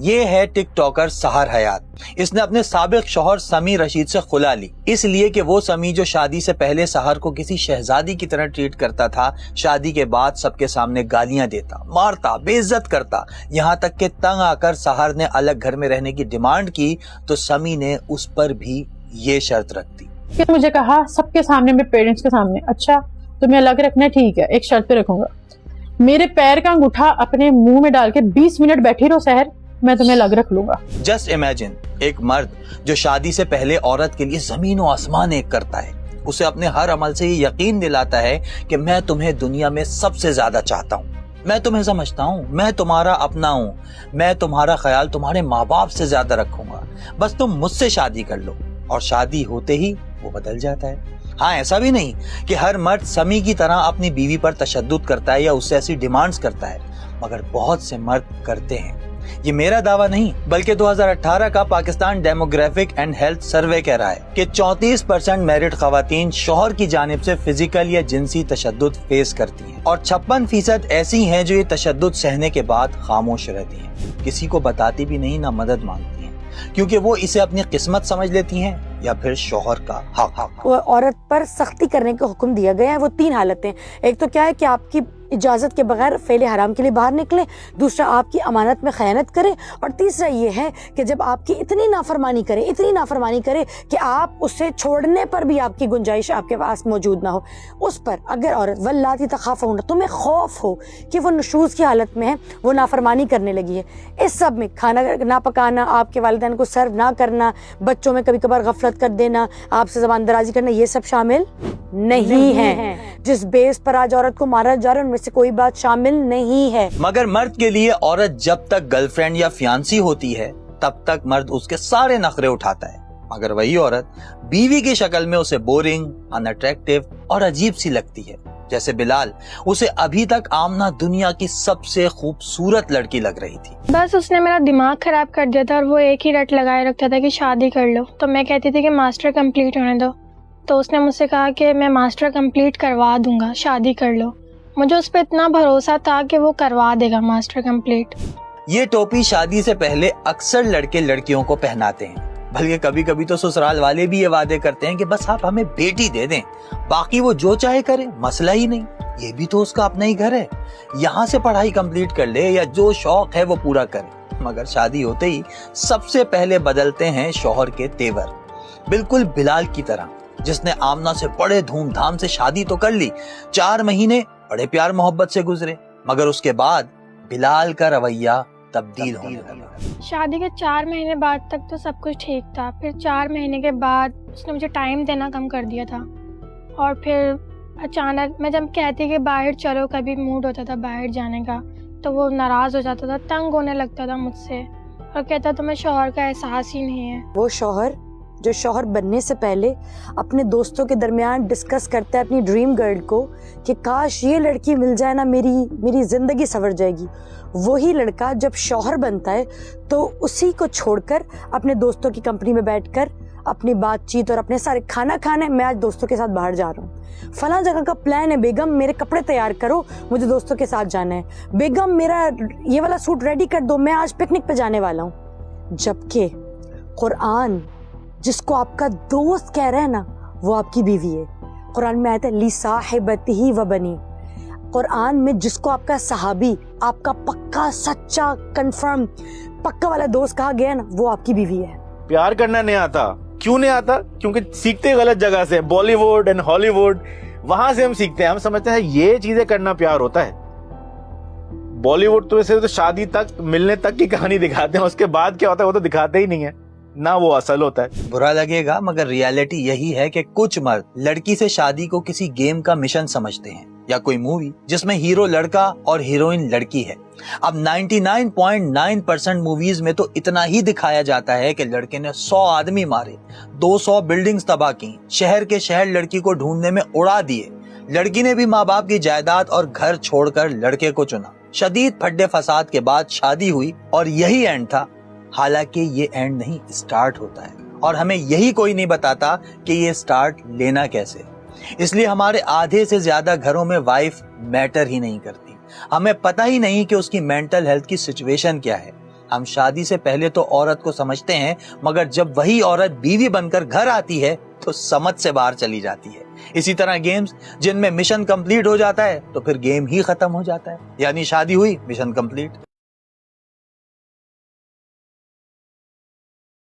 یہ ہے ٹک ٹاکر سحر حیات. اس نے اپنے سابق شوہر سمی رشید سے خلا لی اس لیے کہ وہ سمی جو شادی سے پہلے سحر کو کسی شہزادی کی طرح ٹریٹ کرتا تھا، شادی کے بعد سب کے سامنے گالیاں دیتا، مارتا، بے عزت کرتا. یہاں تک کہ تنگ آ کر سحر نے الگ گھر میں رہنے کی ڈیمانڈ کی تو سمی نے اس پر بھی یہ شرط رکھ دی. مجھے کہا سب کے سامنے، میرے پیرنٹس کے سامنے، اچھا تمہیں الگ رکھنا ہے، ٹھیک ہے، ایک شرط پہ رکھوں گا، میرے پیر کا انگوٹھا اپنے منہ میں ڈال کے 20 منٹ بیٹھی رہو سحر، میں تمہیں الگ رکھ لوں گا. جسٹ امیجن ایک مرد جو شادی سے پہلے عورت کے لیے زمین و آسمان ایک کرتا ہے، اسے اپنے ہر عمل سے یہ یقین دلاتا ہے کہ میں تمہیں دنیا میں سب سے زیادہ چاہتا ہوں، میں تمہیں سمجھتا ہوں، میں تمہارا اپنا ہوں، میں تمہارا خیال تمہارے ماں باپ سے زیادہ رکھوں گا، بس تم مجھ سے شادی کر لو. اور شادی ہوتے ہی وہ بدل جاتا ہے. ہاں، ایسا بھی نہیں کہ ہر مرد سمی کی طرح اپنی بیوی پر تشدد کرتا ہے یا اس سے ایسی ڈیمانڈز کرتا ہے، مگر بہت سے مرد کرتے ہیں. یہ میرا دعویٰ نہیں بلکہ 2018 کا Pakistan demographic and health survey کہہ رہا ہے کہ 34% میرڈ خواتین شوہر کی جانب سے فزیکل یا جنسی تشدد فیس کرتی ہیں اور 56% ایسی ہیں جو یہ تشدد سہنے کے بعد خاموش رہتی ہیں، کسی کو بتاتی بھی نہیں، نہ مدد مانگتی ہیں، کیونکہ وہ اسے اپنی قسمت سمجھ لیتی ہیں یا پھر شوہر کا حق. وہ عورت پر سختی کرنے کا حکم دیا گیا ہے. وہ 3 حالتیں، ایک تو کیا ہے کہ آپ کی اجازت کے بغیر فعل حرام کے لیے باہر نکلے، دوسرا آپ کی امانت میں خیانت کرے، اور تیسرا یہ ہے کہ جب آپ کی اتنی نافرمانی کرے کہ آپ اسے چھوڑنے پر بھی آپ کی گنجائش آپ کے پاس موجود نہ ہو، اس پر اگر عورت واللاتی تخافون، تمہیں خوف ہو کہ وہ نشوز کی حالت میں ہے، وہ نافرمانی کرنے لگی ہے، اس سب میں کھانا نہ پکانا، آپ کے والدین کو سرو نہ کرنا، بچوں میں کبھی کبھار غفلت کر دینا، آپ سے زبان درازی کرنا، یہ سب شامل نہیں ہے. جس بیس پر آج عورت کو مارا جا رہا ہے ان میں سے کوئی بات شامل نہیں ہے. مگر مرد کے لیے عورت جب تک گرل فرینڈ یا فیانسی ہوتی ہے تب تک مرد اس کے سارے نخرے اٹھاتا ہے، مگر وہی عورت بیوی کی شکل میں اسے بورنگ، ان اٹریکٹیو اور عجیب سی لگتی ہے. جیسے بلال، اسے ابھی تک آمنہ دنیا کی سب سے خوبصورت لڑکی لگ رہی تھی. بس اس نے میرا دماغ خراب کر دیا تھا اور وہ ایک ہی رٹ لگائے رکھتا تھا کہ شادی کر لو. تو میں کہتی تھی کہ ماسٹر کمپلیٹ ہونے دو، تو اس نے مجھ سے کہا کہ میں ماسٹر کمپلیٹ کروا دوں گا، شادی کر لو. مجھے اس پہ اتنا بھروسہ تھا کہ وہ کروا دے گا ماسٹر کمپلیٹ. یہ ٹوپی شادی سے پہلے اکثر لڑکے لڑکیوں کو پہناتے ہیں، بلکہ کبھی کبھی تو سسرال والے بھی یہ وعدے کرتے ہیں کہ بس آپ ہمیں بیٹی دے دیں، باقی وہ جو چاہے کرے، مسئلہ ہی نہیں، یہ بھی تو اس کا اپنا ہی گھر ہے، یہاں سے پڑھائی کمپلیٹ کر لے یا جو شوق ہے وہ پورا کرے. مگر شادی ہوتے ہی سب سے پہلے بدلتے ہیں شوہر کے تیور، بالکل بلال کی طرح، جس نے آمنہ سے بڑے دھوم دھام سے شادی تو کر لی، 4 مہینے بڑے پیار محبت سے گزرے، مگر اس کے بعد بلال کا رویہ تبدیل ہونے لگا. شادی کے 4 مہینے بعد تک تو سب کچھ ٹھیک تھا، پھر 4 مہینے کے بعد اس نے مجھے ٹائم دینا کم کر دیا تھا، اور پھر اچانک میں جب کہتی کہ باہر چلو، کبھی موڈ ہوتا تھا باہر جانے کا تو وہ ناراض ہو جاتا تھا، تنگ ہونے لگتا تھا مجھ سے اور کہتا تمہیں شوہر کا احساس ہی نہیں ہے. وہ شوہر جو شوہر بننے سے پہلے اپنے دوستوں کے درمیان ڈسکس کرتا ہے اپنی ڈریم گرل کو کہ کاش یہ لڑکی مل جائے نا، میری زندگی سنور جائے گی، وہی لڑکا جب شوہر بنتا ہے تو اسی کو چھوڑ کر اپنے دوستوں کی کمپنی میں بیٹھ کر اپنی بات چیت اور اپنے سارے کھانا کھانے، میں آج دوستوں کے ساتھ باہر جا رہا ہوں، فلاں جگہ کا پلان ہے، بیگم میرے کپڑے تیار کرو، مجھے دوستوں کے ساتھ جانا ہے، بیگم میرا یہ والا سوٹ ریڈی کر دو، میں آج پکنک پہ جانے والا ہوں. جبکہ قرآن جس کو آپ کا دوست کہہ رہا ہے نا وہ آپ کی بیوی ہے. قرآن میں آیت ہے لِصَاحِبَتِهِ وَبَنِيهِ، قرآن میں جس کو آپ کا صحابی، آپ کا پکا سچا کنفرم پکا والا دوست کہا گیا نا، وہ آپ کی بیوی ہے. پیار کرنا نہیں آتا، کیوں نہیں آتا؟ کیونکہ سیکھتے غلط جگہ سے، بالی ووڈ اینڈ ہالی ووڈ، وہاں سے ہم سیکھتے ہیں، ہم سمجھتے ہیں یہ چیزیں کرنا پیار ہوتا ہے. بالی ووڈ تو ویسے تو شادی تک، ملنے تک کی کہانی دکھاتے ہیں، اس کے بعد کیا ہوتا ہے وہ تو دکھاتے ہی نہیں ہے، نہ وہ اصل ہوتا ہے. برا لگے گا مگر ریالٹی یہی ہے کہ کچھ مرد لڑکی سے شادی کو کسی گیم کا مشن سمجھتے ہیں یا کوئی مووی جس میں ہیرو لڑکا اور ہیروئن لڑکی ہے. اب 99.9% موویز میں تو اتنا ہی دکھایا جاتا ہے کہ لڑکے نے 100 آدمی مارے، 200 بلڈنگز تباہ کی، شہر کے شہر لڑکی کو ڈھونڈنے میں اڑا دیے، لڑکی نے بھی ماں باپ کی جائیداد اور گھر چھوڑ کر لڑکے کو چنا. شدید پھڈے فساد کے بعد شادی ہوئی اور یہی اینڈ تھا. حالانکہ یہ اینڈ نہیں، اسٹارٹ ہوتا ہے، اور ہمیں یہی کوئی نہیں بتاتا کہ یہ اسٹارٹ لینا کیسے. اس لیے ہمارے آدھے سے زیادہ گھروں میں وائف میٹر ہی نہیں کرتی. ہمیں پتہ ہی نہیں کہ اس کی مینٹل ہیلتھ کی سچویشن کیا ہے. ہم شادی سے پہلے تو عورت کو سمجھتے ہیں، مگر جب وہی عورت بیوی بن کر گھر آتی ہے تو سمجھ سے باہر چلی جاتی ہے۔ اسی طرح گیمز جن میں مشن کمپلیٹ ہو جاتا ہے تو پھر گیم ہی ختم ہو جاتا ہے، یعنی شادی ہوئی مشن کمپلیٹ۔